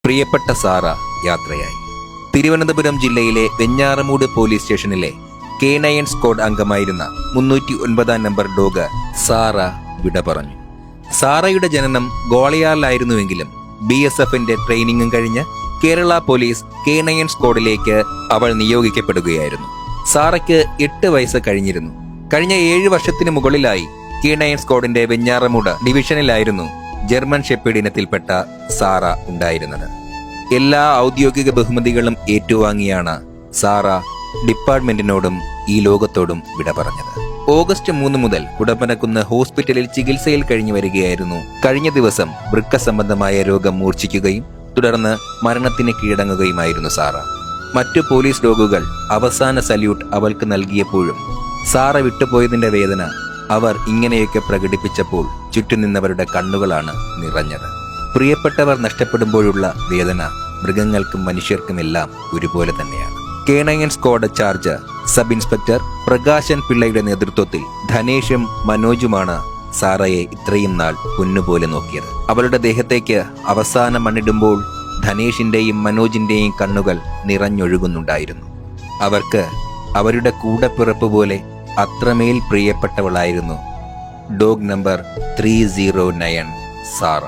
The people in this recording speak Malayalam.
പ്രിയപ്പെട്ട സാറ യാത്രയായി. തിരുവനന്തപുരം ജില്ലയിലെ വെഞ്ഞാറമൂട് പോലീസ് സ്റ്റേഷനിലെ K9 സ്ക്വാഡ് അംഗമായിരുന്ന 309 നമ്പർ ഡോഗ് സാറ വിട പറഞ്ഞു. സാറയുടെ ജനനം ഗോളയാറിലായിരുന്നുവെങ്കിലും BSFന്റെ ട്രെയിനിങ്ങും കഴിഞ്ഞ് കേരള പോലീസ് K9 സ്ക്വാഡിലേക്ക് അവൾ നിയോഗിക്കപ്പെടുകയായിരുന്നു. സാറയ്ക്ക് 8 വയസ്സ് കഴിഞ്ഞിരുന്നു. കഴിഞ്ഞ 7 വർഷത്തിന് മുകളിലായി K9 സ്ക്വാഡിന്റെ വെഞ്ഞാറമൂട് ഡിവിഷനിലായിരുന്നു ജർമ്മൻ ഷെപ്പേർഡ് ഇനത്തിൽപ്പെട്ട സാറ ഉണ്ടായിരുന്നത്. എല്ലാ ഔദ്യോഗിക ബഹുമതികളും ഏറ്റുവാങ്ങിയാണ് സാറ ഡിപ്പാർട്ട്മെന്റിനോടും ഈ ലോകത്തോടും വിട പറഞ്ഞത്. ഓഗസ്റ്റ് 3 മുതൽ കുടപ്പനക്കുന്ന് ഹോസ്പിറ്റലിൽ ചികിത്സയിൽ കഴിഞ്ഞു വരികയായിരുന്നു. കഴിഞ്ഞ ദിവസം വൃക്ക സംബന്ധമായ രോഗം മൂർച്ഛിക്കുകയും തുടർന്ന് മരണത്തിന് കീഴടങ്ങുകയുമായിരുന്നു സാറ. മറ്റു പോലീസ് ഡോഗുകൾ അവസാന സല്യൂട്ട് അവൾക്ക് നൽകിയപ്പോഴും സാറ വിട്ടുപോയതിന്റെ വേദന അവർ ഇങ്ങനെയൊക്കെ പ്രകടിപ്പിച്ചപ്പോൾ ചുറ്റും നിന്നവരുടെ കണ്ണുകളാണ് നിറഞ്ഞത്. പ്രിയപ്പെട്ടവർ നഷ്ടപ്പെടുമ്പോഴുള്ള വേദന മൃഗങ്ങൾക്കും മനുഷ്യർക്കുമെല്ലാം ഒരുപോലെ തന്നെയാണ്. K9 squad charge sub inspector Prakashan പിള്ളയുടെ നേതൃത്വത്തിൽ ധനേഷും മനോജുമാണ് സാറയെ ഇത്രയും നാൾ പൊന്നുപോലെ നോക്കിയത്. അവളുടെ ദേഹത്തേക്ക് അവസാനം മണ്ണിടുമ്പോൾ ധനേഷിന്റെയും മനോജിന്റെയും കണ്ണുകൾ നിറഞ്ഞൊഴുകുന്നുണ്ടായിരുന്നു. അവർക്ക് അവരുടെ കൂടപ്പിറപ്പ് പോലെ അത്രമേൽ പ്രിയപ്പെട്ടവളായിരുന്നു ഡോഗ് നമ്പർ 309 സാറ.